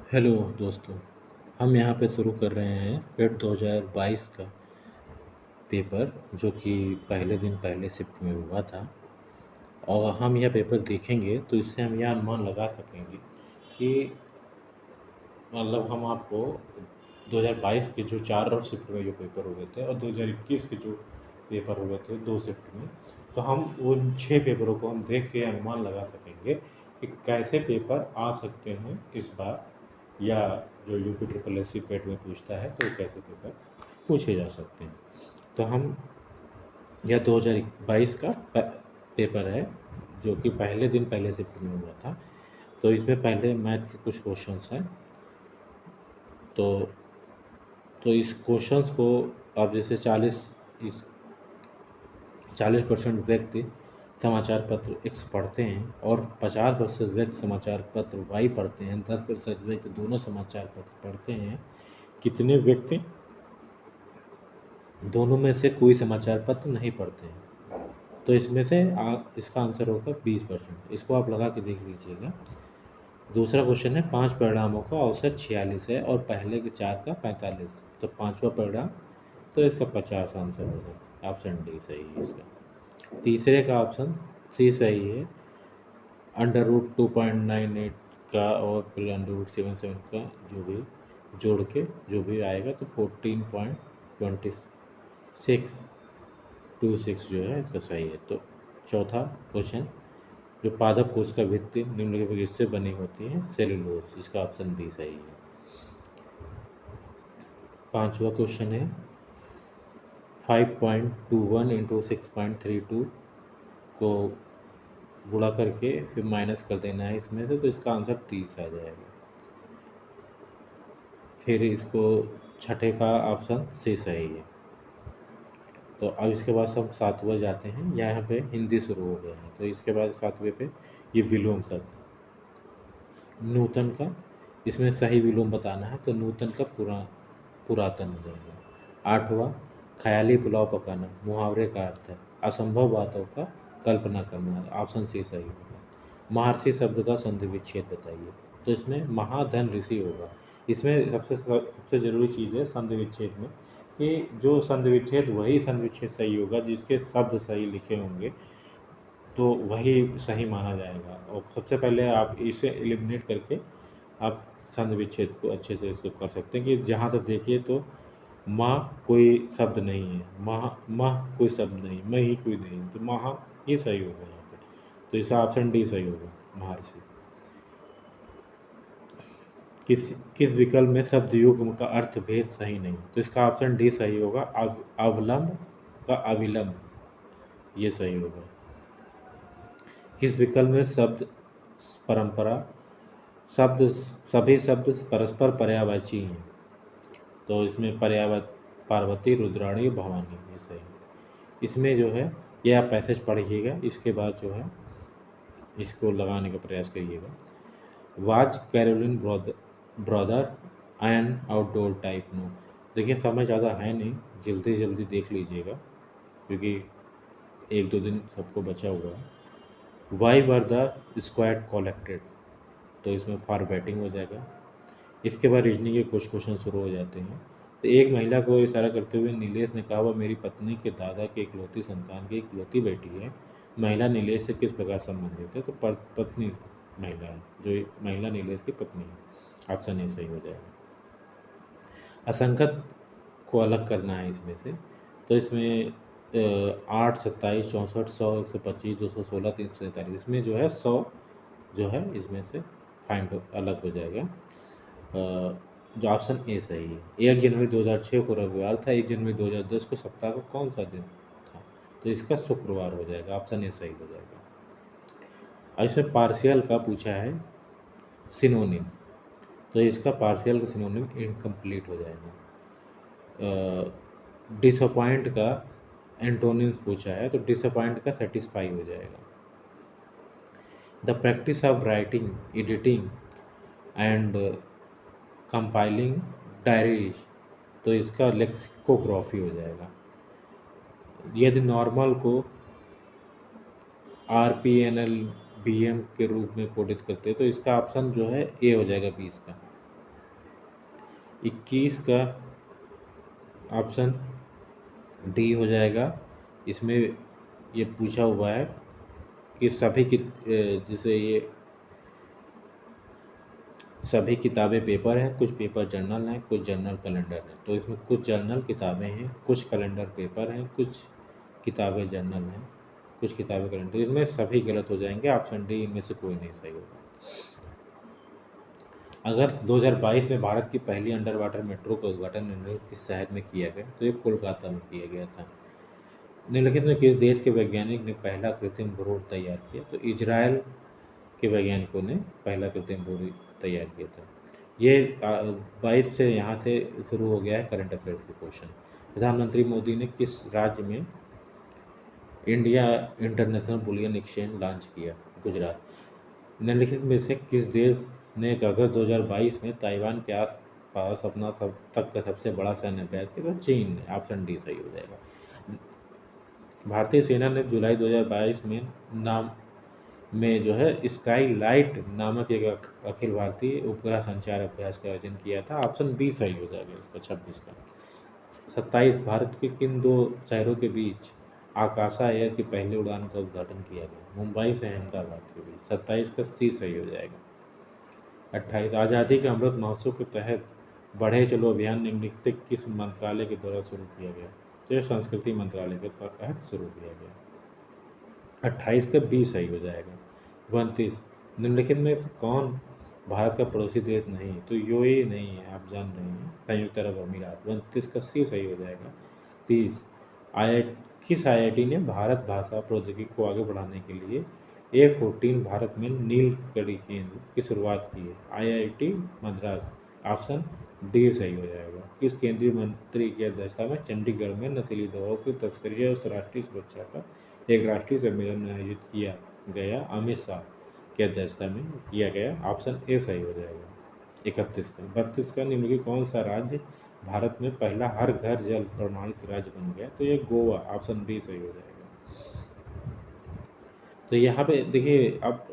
Hello दोस्तों। हम यहाँ पे शुरू कर रहे हैं पेट 2022 का पेपर, जो कि पहले दिन पहले शिफ्ट में हुआ था। और हम यह पेपर देखेंगे तो इससे हम यह अनुमान लगा सकेंगे कि मतलब हम आपको 2022 के जो 4 और शिफ्ट में जो पेपर हुए थे और 2021 के जो पेपर हुए थे 2 शिफ्ट में, तो हम उन 6 पेपरों को हम देख के अनुमान लगा सकेंगे कि कैसे पेपर आ सकते हैं इस बार, या जो यूपी ट्रिपल एस सी पेट में पूछता है तो कैसे पेपर पूछे जा सकते हैं। तो हम यह 2022 का पेपर है, जो कि पहले दिन पहले शिफ्ट में हुआ था। तो इसमें पहले मैथ के कुछ क्वेश्चंस हैं। तो इस क्वेश्चंस को आप जैसे 40% व्यक्ति समाचार पत्र एक्स पढ़ते हैं और 50% व्यक्ति समाचार पत्र वाई पढ़ते हैं, 10% व्यक्ति दोनों समाचार पत्र पढ़ते हैं। कितने व्यक्ति दोनों में से कोई समाचार पत्र नहीं पढ़ते हैं? तो इसमें से इसका आंसर होगा 20%। इसको आप लगा के देख लीजिएगा। दूसरा क्वेश्चन है, 5 परिणामों का औसत 46 है और पहले के 4 का 45। तो पांचवा परिणाम, तो इसका 50 आंसर होगा। ऑप्शन डी सही है इसका। तीसरे का ऑप्शन सी सही है। अंडर रूट 2.98 का और फिर अंडर रूट 77 का जो भी जोड़ के जो भी आएगा तो 14.2626 जो है इसका सही है। तो चौथा क्वेश्चन, जो पादप कोश का भित्ति निम्नलिखित किससे बनी होती है? सेलुलोज। इसका ऑप्शन बी सही है। पांचवा क्वेश्चन है, 5.21 इंटू 6.32 को गुणा करके फिर माइनस कर देना है इसमें से, तो इसका आंसर 30 आ जाएगा। फिर इसको छठे का ऑप्शन सी सही है। तो अब इसके बाद हम सातवें जाते हैं। यहाँ पे हिंदी शुरू हो गया है, तो इसके बाद सातवें पे ये विलोम शब्द नूतन का, इसमें सही विलोम बताना है। तो नूतन का पुरातन हो जाएगा। आठवां, ख्याली पुलाव पकाना मुहावरे का अर्थ है असंभव बातों का कल्पना करना। ऑप्शन सी सही होगा। महर्षि शब्द का संधि विच्छेद बताइए। तो इसमें महाधन ऋषि होगा। इसमें सबसे जरूरी चीज़ है संधि विच्छेद में कि जो संधि विच्छेद, वही संधि विच्छेद सही होगा जिसके शब्द सही लिखे होंगे, तो वही सही माना जाएगा। और सबसे पहले आप इसे एलिमिनेट करके आप संधि विच्छेद को अच्छे से इसको कर सकते हैं कि जहाँ तक देखिए तो माँ कोई शब्द नहीं है, माँ कोई शब्द नहीं, मैं ही कोई नहीं, तो महा ही सही होगा यहाँ पे। तो इसका ऑप्शन डी सही होगा, महर्षि। किस किस विकल्प में शब्द युग्म का अर्थ भेद सही नहीं? तो इसका ऑप्शन डी सही होगा, अवलंब का अविलंब, ये सही होगा। किस विकल्प में शब्द परंपरा शब्द सभी शब्द परस्पर पर्यायवाची हैं? तो इसमें पार्वती, रुद्राणी, भवानी, ये सही है। इसमें जो है ये आप पैसेज पढ़िएगा, इसके बाद जो है इसको लगाने का प्रयास करिएगा। Was Caroline brother and outdoor type no. देखिए समय ज़्यादा है नहीं, जल्दी जल्दी देख लीजिएगा क्योंकि एक दो दिन सबको बचा हुआ है। Why were the squad collected, तो इसमें फॉर बैटिंग हो जाएगा। इसके बाद रीजनिंग के कुछ क्वेश्चन शुरू हो जाते हैं। तो एक महिला को इशारा करते हुए नीलेश ने कहा, वह मेरी पत्नी के दादा के इकलौती संतान की इकलौती बेटी है। महिला नीलेश से किस प्रकार संबंधित है? तो पत्नी महिला है, जो महिला नीलेश की पत्नी है। ऑप्शन ए सही हो जाएगा। असंगत को अलग करना है इसमें से। तो इसमें 8, 27, 64, 100, 125, 216, 343, इसमें जो है 100 जो है इसमें से फाइंड अलग हो जाएगा। जो ऑप्शन ए सही है। 1 जनवरी 2006 को रविवार था, 1 जनवरी 2010 को सप्ताह का कौन सा दिन था? तो इसका शुक्रवार हो जाएगा। ऑप्शन ए सही हो जाएगा। और इसमें पार्शियल का पूछा है सिनोनिम, तो इसका पार्शियल का सिनोनिम इनकम्प्लीट हो जाएगा। डिसअपॉइंट का एंटोनिम्स पूछा है, तो डिसअपॉइंट का सेटिस्फाई हो जाएगा। The practice of writing, editing and compiling diaries, तो इसका लेक्सिकोग्राफी हो जाएगा। यदि नॉर्मल को RPNL BM के रूप में कोडित करते हैं, तो इसका ऑप्शन जो है ए हो जाएगा 20 का। 21 का ऑप्शन डी हो जाएगा। इसमें ये पूछा हुआ है कि जैसे ये सभी किताबें पेपर हैं, कुछ पेपर जर्नल हैं, कुछ जर्नल कैलेंडर हैं। तो इसमें कुछ जर्नल किताबें हैं, कुछ कैलेंडर पेपर हैं, कुछ किताबें जर्नल हैं, कुछ किताबें कैलेंडर। इसमें सभी गलत हो जाएंगे, ऑप्शन डी इनमें से कोई नहीं सही होगा। अगस्त 2022 में भारत की पहली अंडर वाटर मेट्रो का उद्घाटन निम्नलिखित किस शहर में किया गया? तो ये कोलकाता में किया गया था। निम्नलिखित में किस देश के वैज्ञानिक ने पहला कृत्रिम भ्रूण तैयार किया? तो इजराइल के वैज्ञानिकों ने पहला कृत्रिम भ्रूण तैयार किया था। ये 22 से यहाँ से शुरू हो गया है करंट अफेयर्स के क्वेश्चन। प्रधानमंत्री मोदी ने किस राज्य में India international bullion exchange launch किया? गुजरात। निम्नलिखित में से किस देश ने अगस्त 2022 में ताइवान के आस पास अपना सब तक का सबसे बड़ा सैन्य अभ्यास किया? तो चीन। ऑप्शन डी सही हो जाएगा। भारतीय सेना ने जुलाई 2022 में नाम में जो है स्काई लाइट नामक एक अखिल भारतीय उपग्रह संचार अभ्यास का आयोजन किया था। ऑप्शन बी सही हो जाएगा इसका 26 का। 27 भारत के किन दो शहरों के बीच आकाशा एयर की पहली उड़ान का उद्घाटन किया गया? मुंबई से अहमदाबाद के बीच। 27 का सी सही हो जाएगा। 28 आज़ादी के अमृत महोत्सव के तहत बढ़े चलो अभियान निम्नलिखित से किस मंत्रालय के द्वारा शुरू किया गया? तो यह संस्कृति मंत्रालय के तहत शुरू किया गया। 28 का बी सही हो जाएगा। 29 निम्नलिखित में से कौन भारत का पड़ोसी देश नहीं? तो यूएई नहीं है, आप जान रहे हैं, संयुक्त अरब अमीरात। 29 का सी सही हो जाएगा। 30 आई किस आईआईटी ने भारत भाषा प्रौद्योगिकी को आगे बढ़ाने के लिए A14 भारत में नीलकणी केंद्र की शुरुआत की है? आईआईटी मद्रास। ऑप्शन डी सही हो जाएगा। किस केंद्रीय मंत्री की अध्यक्षता में चंडीगढ़ में नशीली दवाओं की तस्करी और राष्ट्रीय सुरक्षा पर एक राष्ट्रीय सम्मेलन आयोजित किया गया? अमित शाह की अध्यक्षता में किया गया। ऑप्शन ए सही हो जाएगा। 31 का। 32 का निम्नलिखित कौन सा राज्य भारत में पहला हर घर जल प्रमाणित राज्य बन गया? तो ये गोवा। ऑप्शन बी सही हो जाएगा। तो यहाँ पे देखिए आप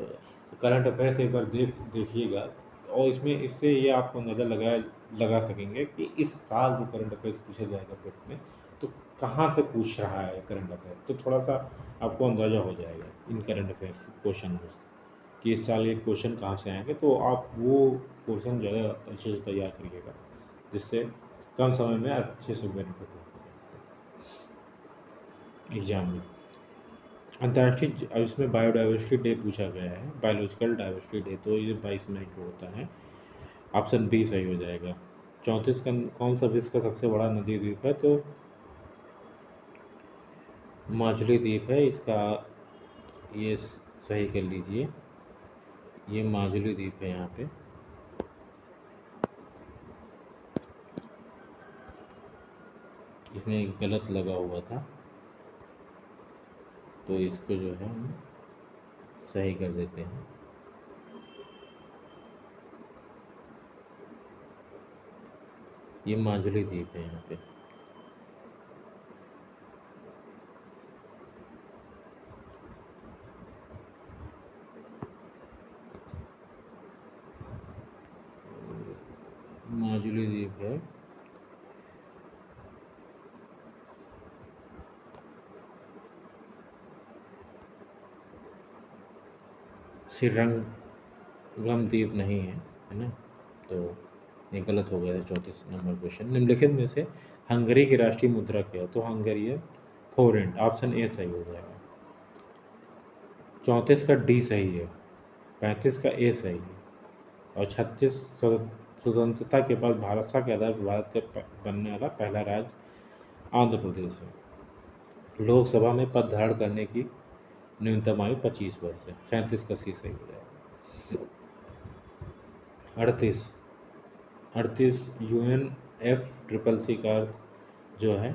करंट अफेयर्स एक बार देखिएगा और इसमें इससे ये आपको अंदाज़ा लगा सकेंगे कि इस साल जो करंट अफेयर्स पूछा जाएगा पेपर में तो कहाँ से पूछ रहा है करंट अफेयर्स। तो थोड़ा सा आपको अंदाज़ा हो जाएगा इन करंट अफेयर्स क्वेश्चन में कि इस साल ये क्वेश्चन कहाँ से आएंगे। तो आप वो क्वेश्चन ज़्यादा अच्छे से तैयार करिएगा जिससे कम समय में अच्छे से बेनिफिट हो सके एग्जाम में। अंतर्राष्ट्रीय इसमें बायोडाइवर्सिटी डे पूछा गया है, बायोलॉजिकल डाइवर्सिटी डे, तो ये 22 मई को होता है। ऑप्शन बी सही हो जाएगा। 34 का कौन सा विश्व का सबसे बड़ा नदी द्वीप है? तो माजुली द्वीप है इसका, ये सही कर लीजिए, ये माजुली द्वीप है यहाँ पे। इसमें गलत लगा हुआ था तो इसको जो है हम सही कर देते हैं। ये माजुली द्वीप है यहाँ पे। माजुली द्वीप है। श्रीरंगम द्वीप नहीं है ना, तो ये गलत हो गया था। 34 नंबर क्वेश्चन। निम्नलिखित में से हंगरी की राष्ट्रीय मुद्रा क्या है? तो हंगेरियन फोरेंट। ऑप्शन ए सही हो जाएगा। 34 का डी सही है। 35 का ए सही है। और 36 स्वतंत्रता के बाद भाषा के आधार पर भारत का बनने वाला पहला राज्य आंध्र प्रदेश है। लोकसभा में पद धारण करने की न्यूनतम आयु 25 वर्ष है। 37 का सी सही हो जाएगा। 38 UNFCCC का अर्थ जो है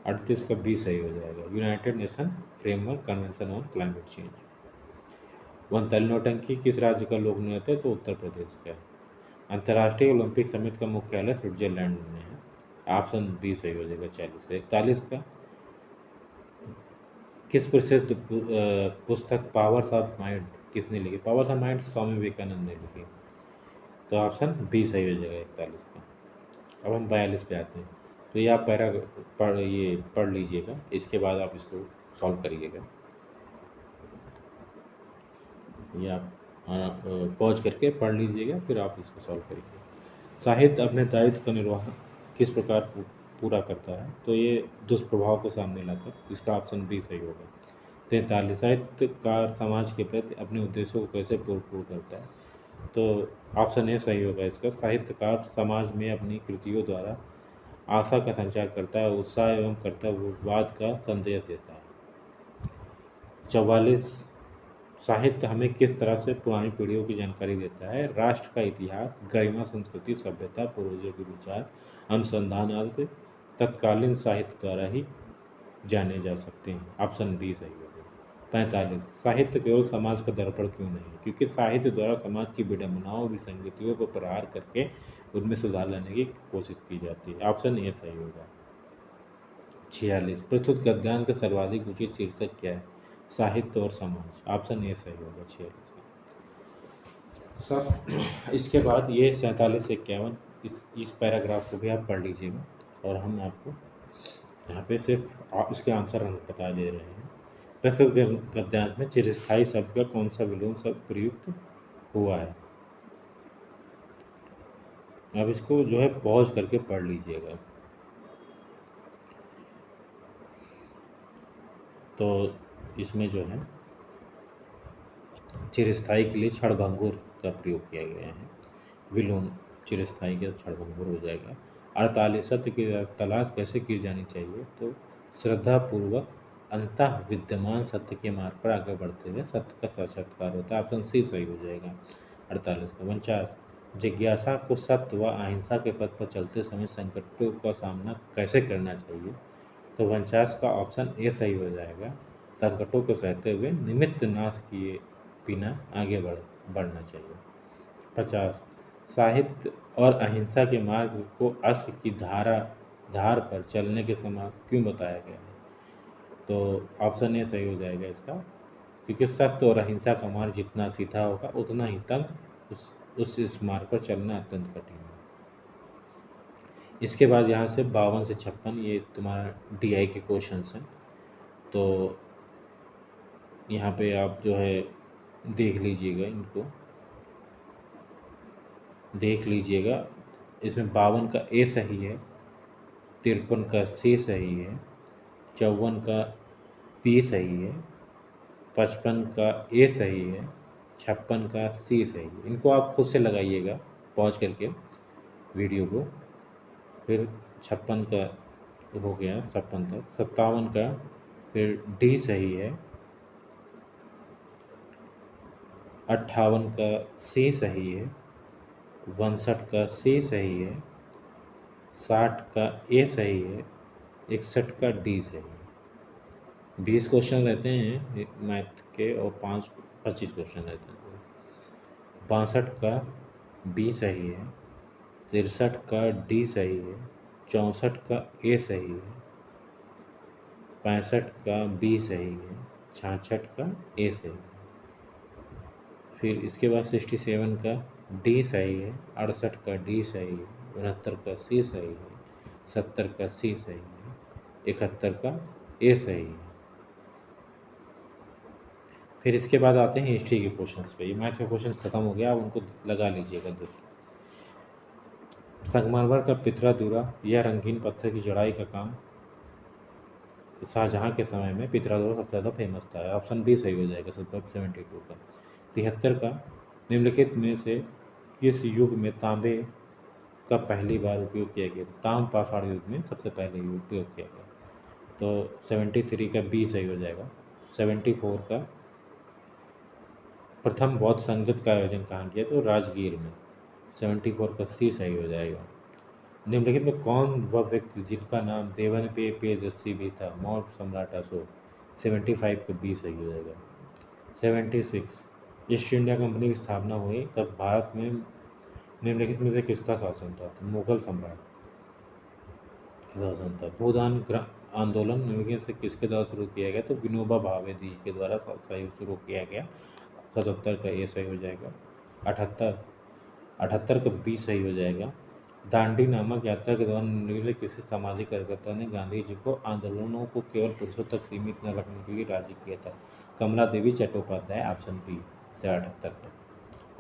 38 का बी सही हो जाएगा। United nation framework convention on climate change. 39 नौटंकी किस राज्य का लोक नृत्य है? तो उत्तर प्रदेश का है। अंतर्राष्ट्रीय ओलंपिक समिति का मुख्यालय स्विट्जरलैंड में है। ऑप्शन बी सही हो जाएगा। 40 का। 41 का किस प्रसिद्ध पुस्तक पावर्स ऑफ माइंड किसने लिखी? Powers of mind Swami Vivekananda ने लिखी। तो ऑप्शन बी सही हो जाएगा 41 का। अब हम 42 पे आते हैं। तो ये आप पढ़ लीजिएगा, इसके बाद आप इसको सॉल्व करिएगा। ये आप पॉज करके पढ़ लीजिएगा, फिर आप इसको सॉल्व करिएगा। साहित्य अपने दायित्व का निर्वाह किस प्रकार पूरा करता है? तो ये दुष्प्रभाव को सामने लाकर, इसका ऑप्शन बी सही होगा। 43, साहित्यकार समाज के प्रति अपने उद्देश्यों को कैसे पूर्ण करता है? तो ऑप्शन ए सही होगा इसका। साहित्यकार समाज में अपनी कृतियों द्वारा आशा का संचार करता है, उत्साह एवं कर्तव्यवाद का संदेश देता है। 44, साहित्य हमें किस तरह से पुरानी पीढ़ियों की जानकारी देता है? राष्ट्र का इतिहास, गरिमा, संस्कृति, सभ्यता, पूर्वजों के विचार, अनुसंधान आदि तत्कालीन साहित्य द्वारा ही जाने जा सकते हैं। ऑप्शन बी सही होगा। 45, साहित्य केवल समाज का दर्पण क्यों नहीं? क्योंकि साहित्य द्वारा समाज की विडंबनाओं, विसंगतियों को प्रहार करके उनमें सुधार लाने की कोशिश की जाती है। ऑप्शन ए सही होगा। 46, प्रस्तुत गद्यांश का सर्वाधिक उचित शीर्षक क्या है? साहित्य और समाज। ऑप्शन ए सही होगा 46 का। सब इसके बाद ये 47 से 51, इस पैराग्राफ को भी आप पढ़ लीजिएगा, और हम आपको यहाँ पे सिर्फ इसके आंसर हम बता दे रहे हैं। प्रस्तुत गद्यांश में चिरस्थायी शब्द का कौन सा विलोम शब्द प्रयुक्त हुआ है? अब इसको जो है पॉज करके पढ़ लीजिएगा। तो इसमें जो है चिरस्थायी के लिए क्षणभंगुर का प्रयोग किया गया है। विलोम चिरस्थायी के क्षणभंगुर हो जाएगा। 48, सत्य की तलाश कैसे की जानी चाहिए? तो श्रद्धापूर्वक अंतः विद्यमान सत्य के मार्ग पर आगे बढ़ते हुए सत्य का साक्षात्कार होता है। ऑप्शन सी सही हो जाएगा 48 का। 49, जिज्ञासा को सत्य व अहिंसा के पथ पर चलते समय संकटों का सामना कैसे करना चाहिए? तो 49 का ऑप्शन ए सही हो जाएगा। संकटों को सहते हुए निमित्त नाश किए बिना आगे बढ़ना चाहिए। 50, साहित्य और अहिंसा के मार्ग को अश्व की धार पर चलने के समान क्यों बताया गया है? तो ऑप्शन ए सही हो जाएगा इसका, क्योंकि सत्य और अहिंसा का मार्ग जितना सीधा होगा उतना ही तंग इस मार्ग पर चलना अत्यंत कठिन है। इसके बाद यहाँ से 52 से 56 ये तुम्हारा डीआई के क्वेश्चंस हैं। तो यहाँ पे आप जो है देख लीजिएगा, इनको देख लीजिएगा। इसमें 52 का ए सही है, 53 का सी सही है, 54 का बी सही है, 55 का ए सही है, 56 का सी सही है। इनको आप खुद से लगाइएगा पॉज करके वीडियो को। फिर 56 का हो गया, 56 तक। 57 का फिर डी सही है, 58 का सी सही है, 62 का सी सही है, 60 का ए सही है, 61 का डी सही है। 20 क्वेश्चन रहते हैं मैथ के, और 25 क्वेश्चन रहते हैं। 62 का बी सही है, 63 का डी सही है, 64 का ए सही है, 65 का बी सही है, 66 का ए सही है। फिर इसके बाद 67 का डी सही है, 68 का डी सही है, 69 का सी सही है, 70 का सी सही है, 71 का ए सही है। फिर इसके बाद आते हैं हिस्ट्री के क्वेश्चंस पे। ये मैथ के क्वेश्चंस खत्म हो गया, आप उनको लगा लीजिएगा देख के। संगमरमर का पिथरादुरा या रंगीन पत्थर की जड़ाई का काम शाहजहाँ के समय में पिथरादुरा सबसे ज़्यादा फेमस था। ऑप्शन बी सही हो जाएगा 72 का। 73 का निम्नलिखित में से किस युग में तांबे का पहली बार उपयोग किया गया? ताम पाषाण युग में सबसे पहले उपयोग किया गया। तो 73 का बी सही हो जाएगा। 74 का प्रथम बौद्ध संगत का आयोजन कहाँ किया? तो राजगीर में। 74 का सी सही हो जाएगा। निम्नलिखित में कौन वह व्यक्ति जिनका नाम देवन पे पेयदस्सी भी था? मौर्य सम्राट अशोक। 75 का बी सही हो जाएगा। 76 ईस्ट इंडिया कंपनी की स्थापना हुई तब भारत में निम्नलिखित में से किसका शासन था? तो मुगल सम्राट का शासन था। भूदान आंदोलन निम्नलिखित से किसके द्वारा शुरू किया गया? तो विनोबा भावे जी के द्वारा सही शुरू किया गया। 77 का ए सही हो जाएगा। 78 का बी सही हो जाएगा। दांडी नामक यात्रा के दौरान निम्नलिखित किसी सामाजिक कार्यकर्ता ने गांधी जी को आंदोलनों को केवल पुरुषों तक सीमित न रखने के लिए राजी किया था? कमला देवी चट्टोपाध्याय, ऑप्शन बी से 78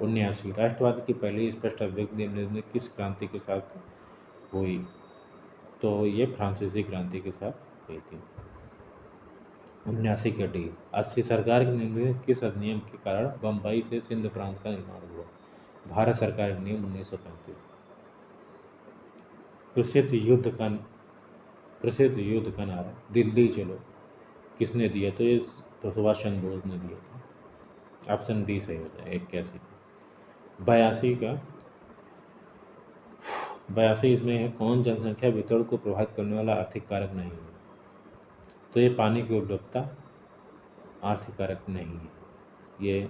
79 राष्ट्रवाद की पहली स्पष्ट अभिव्यक्ति निम्नलिखित में किस क्रांति के साथ हुई? तो ये फ्रांसीसी क्रांति के साथ हुई थी। 79 का डी। 80 सरकार के निम्नलिखित किस अधिनियम के कारण बम्बई से सिंध प्रांत का निर्माण हुआ? भारत सरकार अधिनियम 1935। प्रसिद्ध युद्ध का प्रसिद्ध युद्ध का नारा दिल्ली चलो किसने दिया? तो ये सुभाष चंद्र बोस ने दिया था। ऑप्शन बी सही हो जाए 81 का। 82 इसमें है, कौन जनसंख्या वितरण को प्रभावित करने वाला आर्थिक कारक नहीं है? तो ये पानी की उपलब्धता आर्थिक कारक नहीं है, ये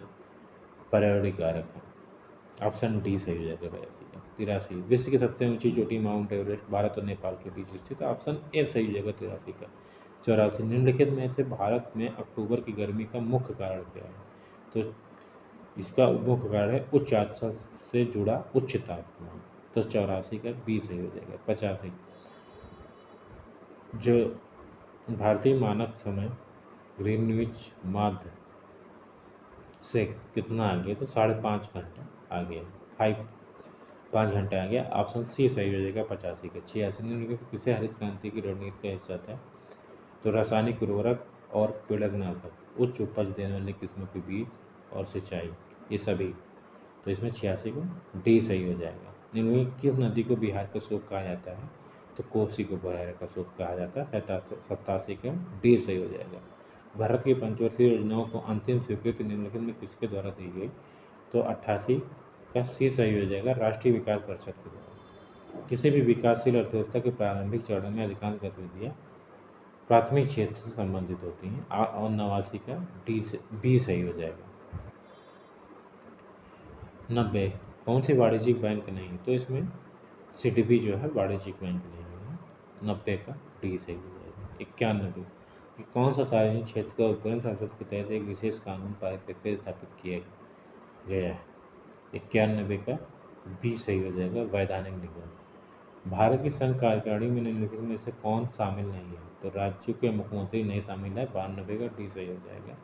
पर्यावरणीय कारक है। ऑप्शन डी सही हो जाएगा 82 का। 83 विश्व की सबसे ऊंची चोटी माउंट एवरेस्ट भारत और नेपाल के बीच स्थित है। ऑप्शन ए सही हो जाएगा 83 का। 84 निम्नलिखित में से भारत में अक्टूबर की गर्मी का मुख्य कारण क्या है? तो इसका मुख्य कारण है उच्च आर्द्रता से जुड़ा उच्च तापमान। तो 84 का बी सही हो जाएगा। 85 जो भारतीय मानक समय ग्रीनविच माध्य से कितना आ गया? तो 5.5 घंटा आ गया। 5 घंटे आ गया। ऑप्शन सी सही हो जाएगा 85 का। 86 निम्नलिखित से किसे हरित क्रांति की रणनीति का हिस्सा था? तो रासायनिक उर्वरक और पीड़कनाशक, उच्च उपज देने वाली किस्मों के बीज और सिंचाई, ये सभी। तो इसमें 86 को डी सही हो जाएगा। निम्नलिखित किस नदी को बिहार का शोक कहा जाता है? तो कोसी को बिहार का शोक कहा जाता है। 87 का डी सही हो जाएगा। भारत की पंचवर्षीय योजनाओं को अंतिम स्वीकृति निम्नलिखित में किसके द्वारा दी गई? तो 88 का सी सही हो जाएगा, राष्ट्रीय विकास परिषद के द्वारा। किसी भी विकासशील अर्थव्यवस्था के प्रारंभिक चरण में अधिकांश गतिविधियाँ प्राथमिक क्षेत्र से संबंधित होती हैं। और 89 का डी से बी सही हो जाएगा। 90 कौन सी वाणिज्यिक बैंक नहीं? तो इसमें सिडबी जो है वाणिज्यिक बैंक नहीं है। 90 का डी सही हो जाएगा। 91 कि कौन सा सार्वजनिक क्षेत्र का उपकरण संसद के तहत एक विशेष कानून पारित करके स्थापित किया गया है? 91 का बी सही हो जाएगा, वैधानिक निगम। भारत की संघ कार्यकारिणी में निम्नलिखित में से कौन शामिल नहीं है? तो राज्यों के मुख्यमंत्री नहीं शामिल है। 92 का डी सही हो जाएगा।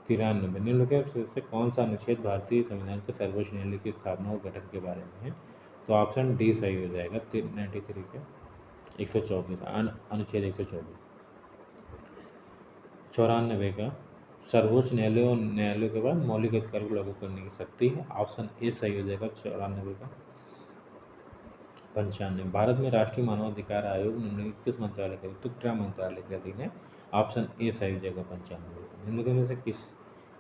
93 निम्नलिखित में से कौन सा अनुच्छेद भारतीय संविधान के सर्वोच्च न्यायालय की स्थापना और गठन के बारे में है? तो ऑप्शन डी सही हो जाएगा। 93 का 124 अनुच्छेद 124। 94 का सर्वोच्च न्यायालय और न्यायालयों के बाद मौलिक अधिकार को लागू करने की शक्ति है। ऑप्शन ए सही हो जाएगा 94 का। 95 भारत में राष्ट्रीय मानवाधिकार आयोग निम्नलिखित किस मंत्रालय के? तो गृह मंत्रालय के अधीन है। ऑप्शन ए सही हो जाएगा 95। निम्नलिखित में से किस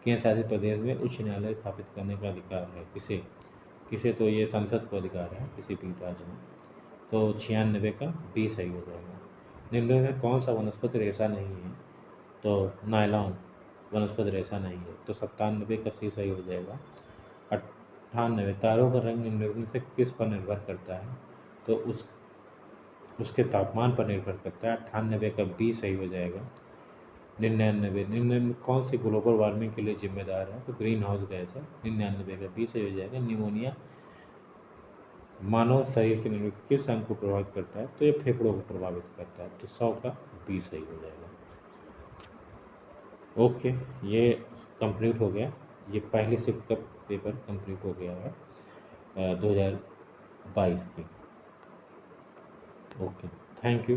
केंद्र शासित प्रदेश में उच्च न्यायालय स्थापित करने का अधिकार है? किसे किसे? तो ये संसद को अधिकार है किसी भी राज्य में। तो 96 का बी सही हो जाएगा। निम्नलिखित में कौन सा वनस्पति रेशा नहीं है? तो नायलॉन वनस्पति रेशा नहीं है। तो 97 का सी सही हो जाएगा। 98 तारों का रंग निम्नलिखित में से किस पर निर्भर करता है? तो उसके तापमान पर निर्भर करता है। 98 का बी सही हो जाएगा। 99 कौन सी ग्लोबल वार्मिंग के लिए जिम्मेदार है? तो ग्रीन हाउस गैस है। 99 का बी सही हो जाएगा। निमोनिया मानव शरीर के निम्नलिखित किस अंग को प्रभावित करता है? तो ये फेफड़ों को प्रभावित करता है। तो 100 का बी सही हो जाएगा। ओके, ये कंप्लीट हो गया। ये पहली शिफ्ट का पेपर कंप्लीट हो गया है 2022 की। Okay, thank you.